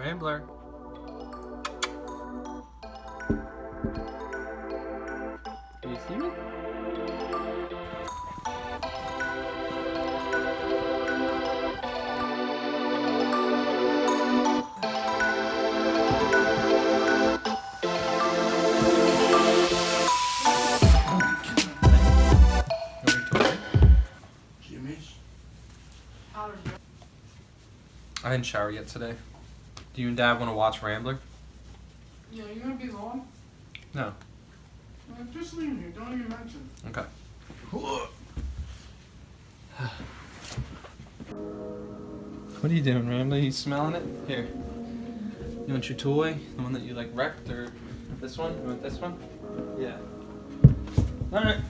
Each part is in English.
Rambler. Do you see me? I didn't shower yet today. Do you and Dad want to watch Rambler? Yeah, you gonna be long? No. Just leave it here. Don't even mention. Okay. What are you doing, Rambler? You smelling it? Here. You want your toy? The one that you like wrecked, or this one? You want this one? Yeah. Alright.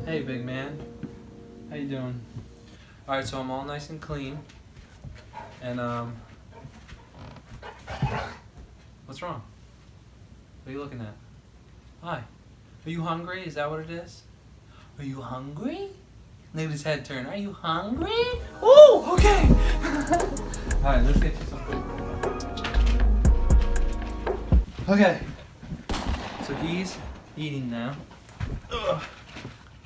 Hey, big man. How you doing? Alright, so I'm all nice and clean. And, what's wrong? What are you looking at? Hi. Are you hungry? Is that what it is? Are you hungry? Look at his head turn. Are you hungry? Oh, okay. Alright, let's get you something. Okay. So he's eating now. Ugh.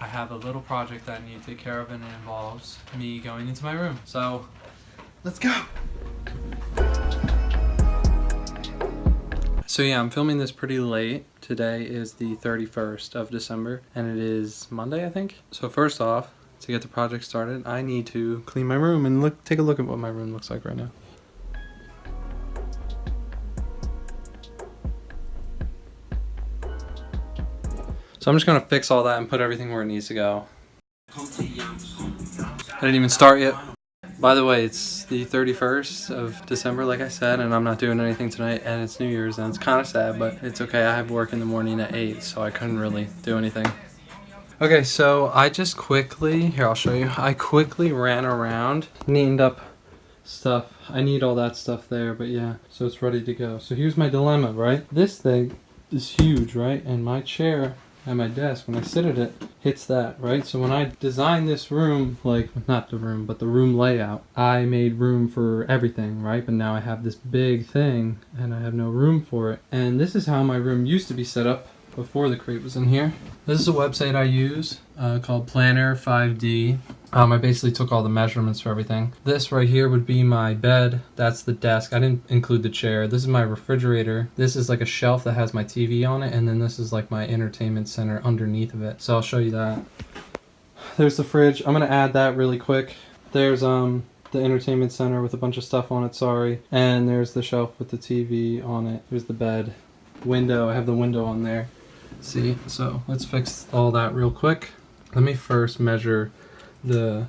I have a little project that I need to take care of, and it involves me going into my room. So, let's go. So yeah, I'm filming this pretty late. Today is the 31st of December, and it is Monday, I think. So first off, to get the project started, I need to clean my room and take a look at what my room looks like right now. So I'm just gonna fix all that and put everything where it needs to go. I didn't even start yet. By the way, it's the 31st of December, like I said, and I'm not doing anything tonight, and it's New Year's, and it's kind of sad, but it's okay. I have work in the morning at 8, so I couldn't really do anything. Okay, so I just quickly, here I'll show you, I quickly ran around, neatened up stuff. I need all that stuff there, but yeah, so it's ready to go. So here's my dilemma, right? This thing is huge, right? And my chair at my desk, when I sit at it, hits that, right? So when I designed this room, like, not the room, but the room layout, I made room for everything, right? But now I have this big thing, and I have no room for it. And this is how my room used to be set up before the crate was in here. This is a website I use called Planner 5D. I basically took all the measurements for everything. This right here would be my bed. That's the desk. I didn't include the chair. This is my refrigerator. This is like a shelf that has my TV on it, and then this is like my entertainment center underneath of it. So I'll show you that. There's the fridge. I'm gonna add that really quick. There's the entertainment center with a bunch of stuff on it, sorry. And there's the shelf with the TV on it. There's the bed. Window, I have the window on there. See, so let's fix all that real quick. Let me first measure the,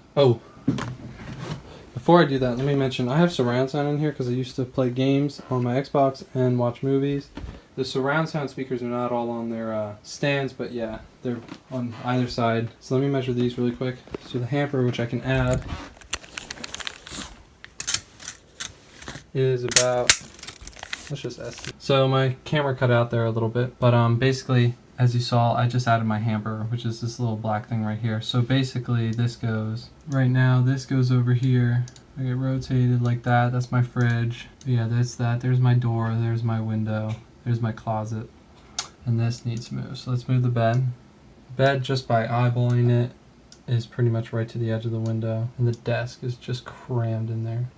before I do that, let me mention I have surround sound in here because I used to play games on my Xbox and watch movies. The surround sound speakers are not all on their stands, but yeah, they're on either side. So let me measure these really quick. So the hamper, which I can add, is about, let's just estimate. So my camera cut out there a little bit, but basically, as you saw, I just added my hamper, which is this little black thing right here. So basically this goes, right now this goes over here. I get rotated like that, that's my fridge. Yeah, that's that, there's my door, there's my window, there's my closet. And this needs to move, so let's move the bed. Bed, just by eyeballing it, is pretty much right to the edge of the window. And the desk is just crammed in there.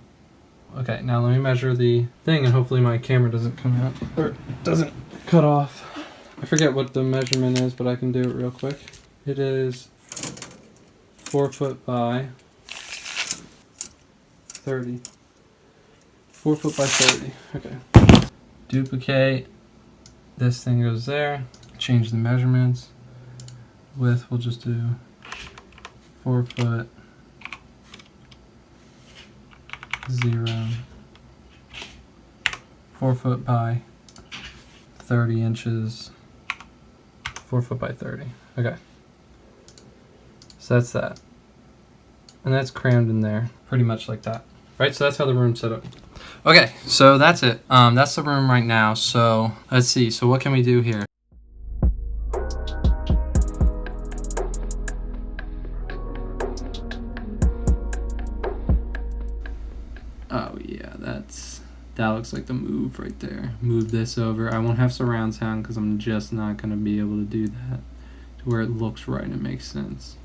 Okay, now let me measure the thing, and hopefully my camera doesn't come out, or doesn't cut off. I forget what the measurement is, but I can do it real quick. It is 4 foot by 30. 4 foot by 30, okay. Duplicate, this thing goes there, change the measurements. Width, we'll just do 4 foot 0. 4 foot by 30 inches. 4 foot by 30. Okay. So that's that. And that's crammed in there, pretty much like that. Right, so that's how the room's set up. Okay, so that's it. That's the room right now. So let's see. So what can we do here? Oh yeah, that looks like the move right there. Move this over. I won't have surround sound because I'm just not going to be able to do that to where it looks right and it makes sense.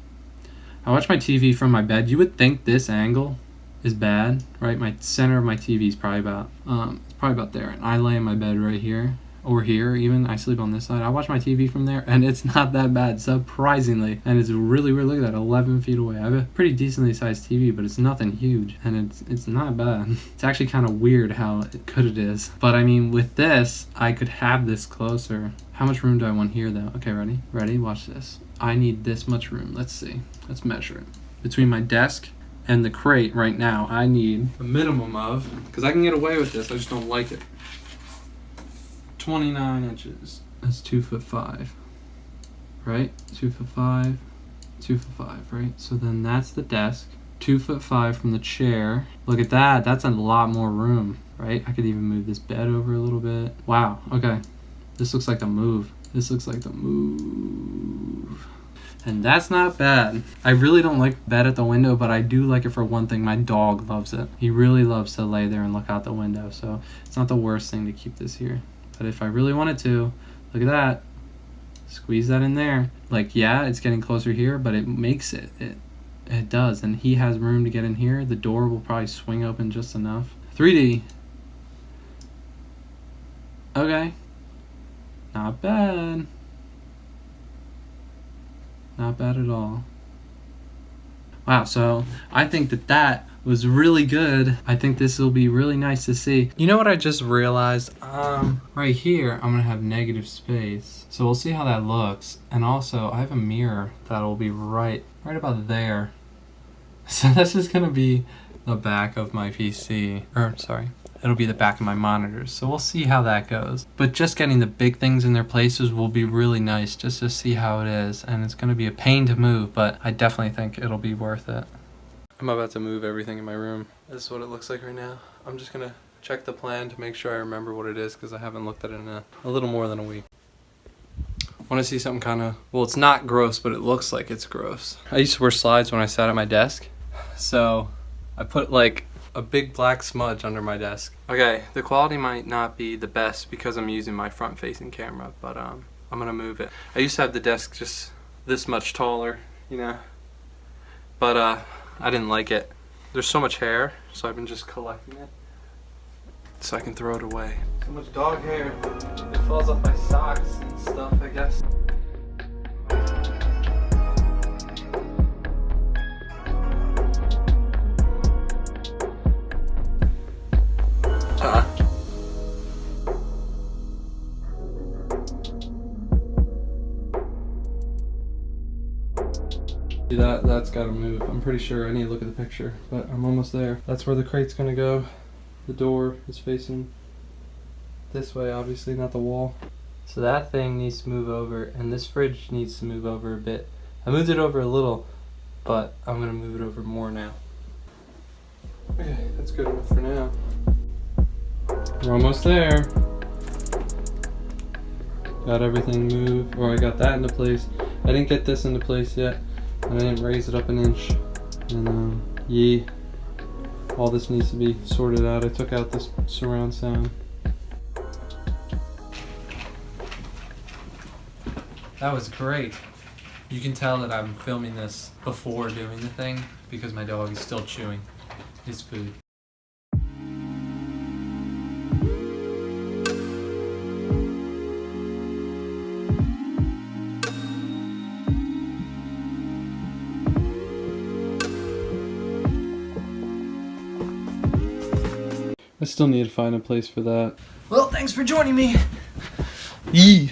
I watch my TV from my bed. You would think this angle is bad, right? My center of my TV is probably about there, and I lay in my bed right here, or here even. I sleep on this side. I watch my TV from there, and it's not that bad, surprisingly. And it's really, look at that, 11 feet away. I have a pretty decently sized TV, but it's nothing huge, and it's not bad. It's actually kind of weird how good it is. But I mean, with this, I could have this closer. How much room do I want here, though? Okay, ready? Watch this. I need this much room. Let's see. Let's measure it. Between my desk and the crate right now, I need a minimum of, because I can get away with this, I just don't like it, 29 inches. That's 2'5", right? 2'5", 2'5", right? So then that's the desk. 2'5" from the chair. Look at that. That's a lot more room, right? I could even move this bed over a little bit. Wow. Okay. This looks like the move. This looks like the move. And that's not bad. I really don't like bed at the window, but I do like it for one thing. My dog loves it. He really loves to lay there and look out the window. So it's not the worst thing to keep this here. But if I really wanted to, look at that. Squeeze that in there. Like, yeah, it's getting closer here, but it makes it. It does. And he has room to get in here. The door will probably swing open just enough. 3D. Okay. Not bad. Not bad at all. Wow, so I think that was really good. I think this will be really nice to see. You know what I just realized? Right here, I'm gonna have negative space. So we'll see how that looks. And also, I have a mirror that will be right about there. So that's just gonna be the back of my PC. Or, sorry. It'll be the back of my monitors. So we'll see how that goes. But just getting the big things in their places will be really nice just to see how it is. And it's going to be a pain to move, but I definitely think it'll be worth it. I'm about to move everything in my room. This is what it looks like right now. I'm just going to check the plan to make sure I remember what it is because I haven't looked at it in a little more than a week. I want to see something kind of, well, it's not gross, but it looks like it's gross. I used to wear slides when I sat at my desk. So I put like a big black smudge under my desk. Okay, the quality might not be the best because I'm using my front facing camera, but I'm gonna move it. I used to have the desk just this much taller, you know, but I didn't like it. There's so much hair, so I've been just collecting it so I can throw it away. So much dog hair, it falls off my socks and stuff, I guess. See, that's gotta move. I'm pretty sure. I need to look at the picture, but I'm almost there. That's where the crate's gonna go. The door is facing this way, obviously, not the wall. So that thing needs to move over, and this fridge needs to move over a bit. I moved it over a little, but I'm gonna move it over more now. Okay, that's good enough for now. We're almost there. Got everything moved, or I got that into place. I didn't get this into place yet, and I didn't raise it up an inch. And all this needs to be sorted out. I took out this surround sound. That was great. You can tell that I'm filming this before doing the thing because my dog is still chewing his food. I still need to find a place for that. Well, thanks for joining me. Yee.